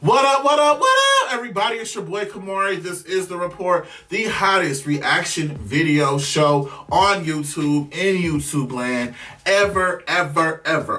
What up, what up, what up, everybody? It's your boy Camarray. This is The Report, the hottest reaction video show on YouTube, in YouTube land, ever,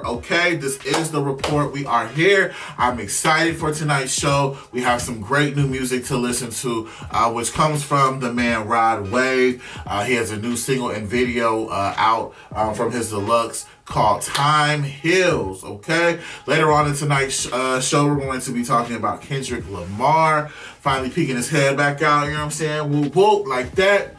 okay? This is The Report. We are here. I'm excited for tonight's show. We have some great new music to listen to, which comes from the man Rod Wave. He has a new single and video out from his deluxe called Time Heals, okay? Later on in tonight's show, we're going to be talking about Kendrick Lamar finally peeking his head back out, you know what I'm saying? Whoop, whoop, like that.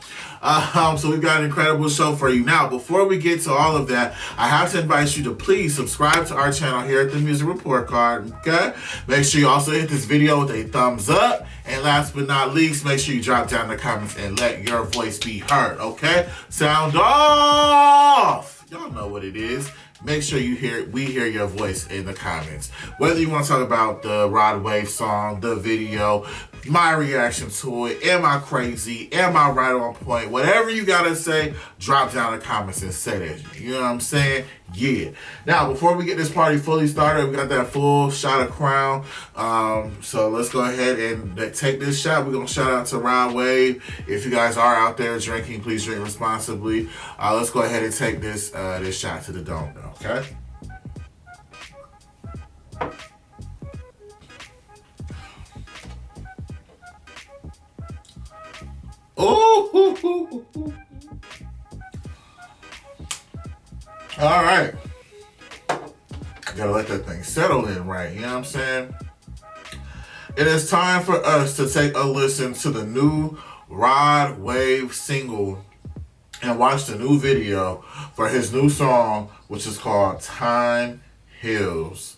So we've got an incredible show for you. Now, before we get to all of that, I have to invite you to please subscribe to our channel here at the Music Report Card, okay? Make sure you also hit this video with a thumbs up. And last but not least, make sure you drop down in the comments and let your voice be heard, okay? Sound off! Y'all know what it is. Make sure we hear your voice in the comments. Whether you want to talk about the Rod Wave song, the video, my reaction to it, am I crazy, am I right on point, whatever you gotta say, drop down in the comments and say that. You know what I'm saying? Yeah. Now, before we get this party fully started, we got that full shot of Crown. So let's go ahead and take this shot. We're gonna shout out to Rod Wave. If you guys are out there drinking, please drink responsibly. Let's go ahead and take this shot to the dome now, okay? Ooh. All right. Gotta let that thing settle in right, you know what I'm saying? It is time for us to take a listen to the new Rod Wave single and watch the new video for his new song, which is called Time Heals.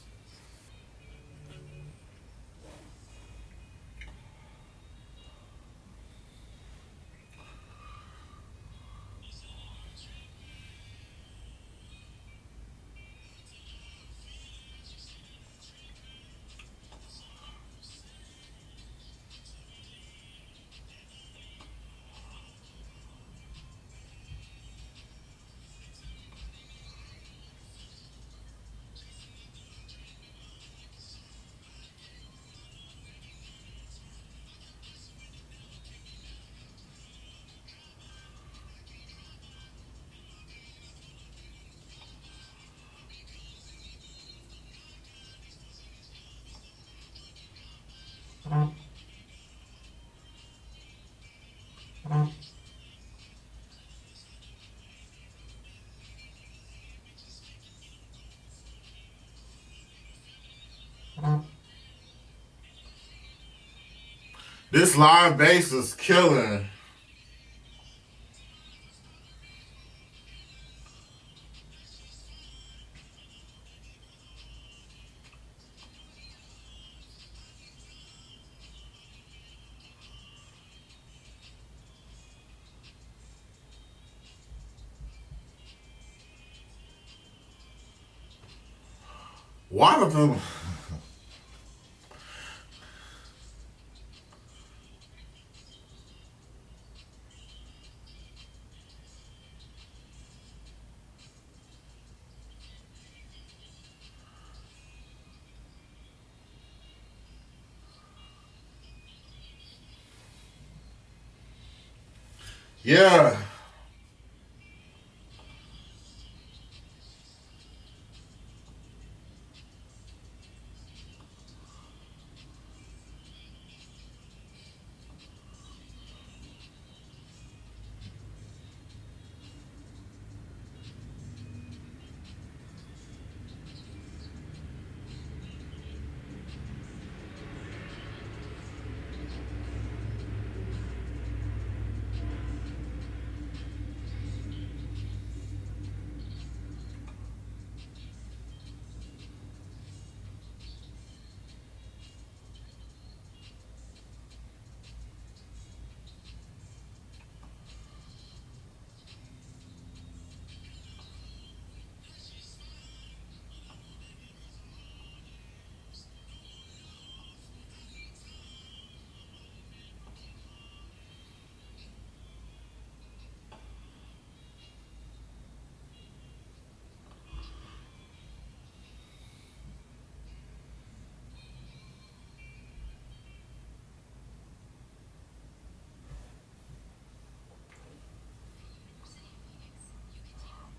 This live bass is killing. One of them. Yeah.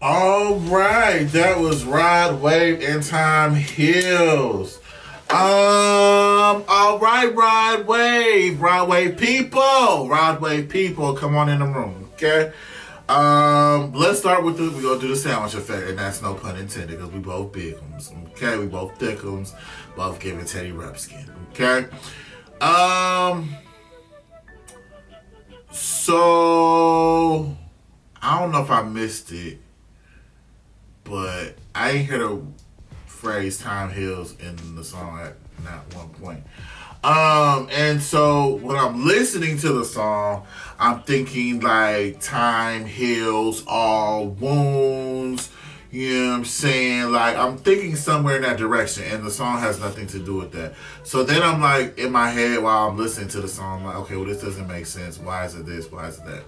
All right, that was Rod Wave and Time Heals. All right, Rod Wave people, come on in the room, okay? Let's start with we're gonna do the sandwich effect, and that's no pun intended, because we both bigums, okay? We both thickums, both giving Teddy Ruxpin, okay? So I don't know if I missed it, but I ain't hear the phrase "time heals" in the song at not one point. And so when I'm listening to the song, I'm thinking like time heals all wounds. You know what I'm saying? Like, I'm thinking somewhere in that direction, and the song has nothing to do with that. So then I'm like, in my head while I'm listening to the song, I'm like, okay, well, this doesn't make sense. Why is it this? Why is it that?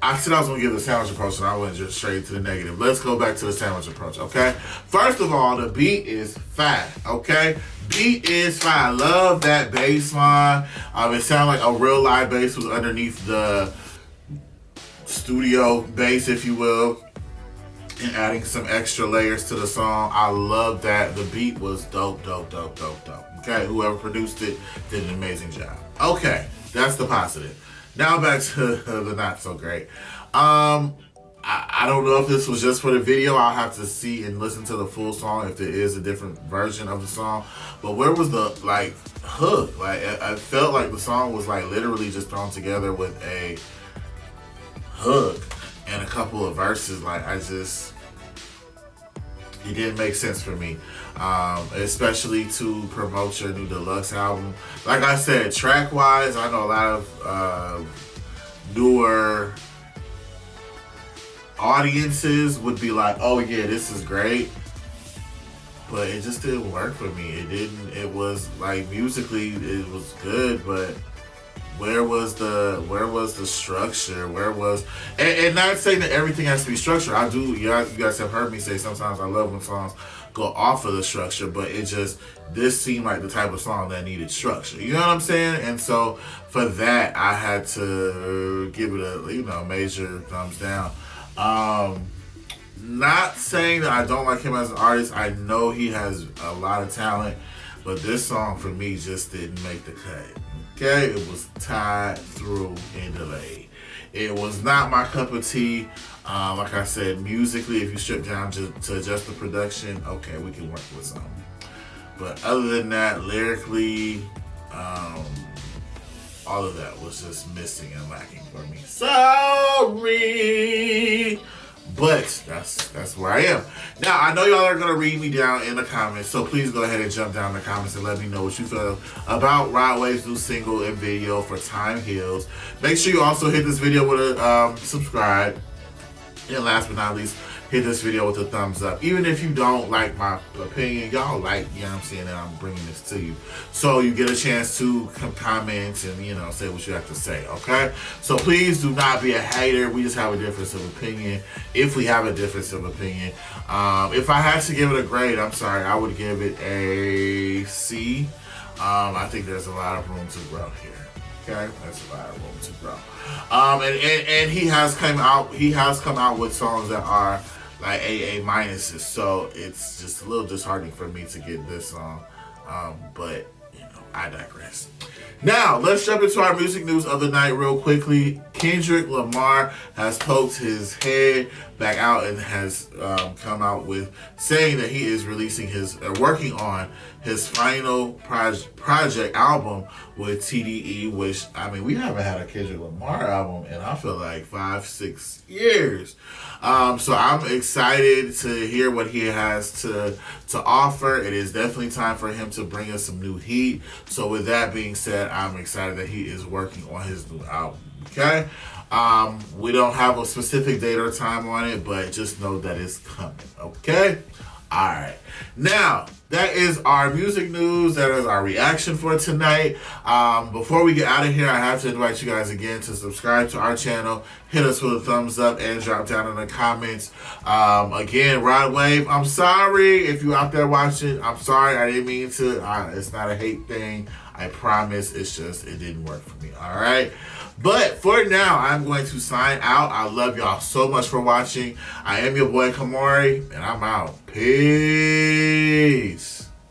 I said I was going to give the sandwich approach, and I went just straight to the negative. Let's go back to the sandwich approach, okay? First of all, the beat is fat, okay? Beat is fat. I love that bass line. It sounded like a real live bass was underneath the studio bass, if you will, and adding some extra layers to the song. I love that. The beat was dope. Okay, whoever produced it did an amazing job. Okay, that's the positive. Now back to the not so great. I don't know if this was just for the video. I'll have to see and listen to the full song if there is a different version of the song. But where was the hook? I felt like the song was literally just thrown together with a hook and a couple of verses. It didn't make sense for me, especially to promote your new deluxe album. Like I said, track wise, I know a lot of newer audiences would be like, oh yeah, this is great, but it just didn't work for me. It was musically it was good, but where was the structure? And not saying that everything has to be structured. I do. You guys have heard me say sometimes I love when songs go off of the structure, but this seemed like the type of song that needed structure. You know what I'm saying? And so for that, I had to give it a major thumbs down. Not saying that I don't like him as an artist. I know he has a lot of talent, but this song for me just didn't make the cut. Okay, it was tied through and delayed. It was not my cup of tea. Like I said, musically, if you strip down to just the production, okay, we can work with something. But other than that, lyrically, all of that was just missing and lacking for me. Sorry. But that's where I am. Now, I know y'all are going to read me down in the comments, so please go ahead and jump down in the comments and let me know what you feel about Rod Wave's new single and video for Time Heals. Make sure you also hit this video with a subscribe. And last but not least, hit this video with a thumbs up. Even if you don't like my opinion, y'all like, you know what I'm saying, that I'm bringing this to you. So you get a chance to comment and, say what you have to say, okay? So please do not be a hater. We just have a difference of opinion. If we have a difference of opinion. If I had to give it a grade, I'm sorry, I would give it a C. I think there's a lot of room to grow here. Okay, that's a lot of room to grow. And he has come out with songs that are like AA minuses, so it's just a little disheartening for me to get this song. But I digress. Now, let's jump into our music news of the night real quickly. Kendrick Lamar has poked his head back out and has come out with saying that he is working on his final project album with TDE, which, we haven't had a Kendrick Lamar album in, I feel like 5-6 years. So I'm excited to hear what he has to offer. It is definitely time for him to bring us some new heat. So with that being said, I'm excited that he is working on his new album. Okay? We don't have a specific date or time on it, but just know that it's coming. Okay? All right. Now, that is our music news. That is our reaction for tonight. Before we get out of here, I have to invite you guys again to subscribe to our channel, hit us with a thumbs up, and drop down in the comments. Again, Rod Wave, I'm sorry if you out there watching. I'm sorry, I didn't mean to. It's not a hate thing. I promise. It's just, it didn't work for me. All right. But for now, I'm going to sign out. I love y'all so much for watching. I am your boy Camarray, and I'm out. Peace.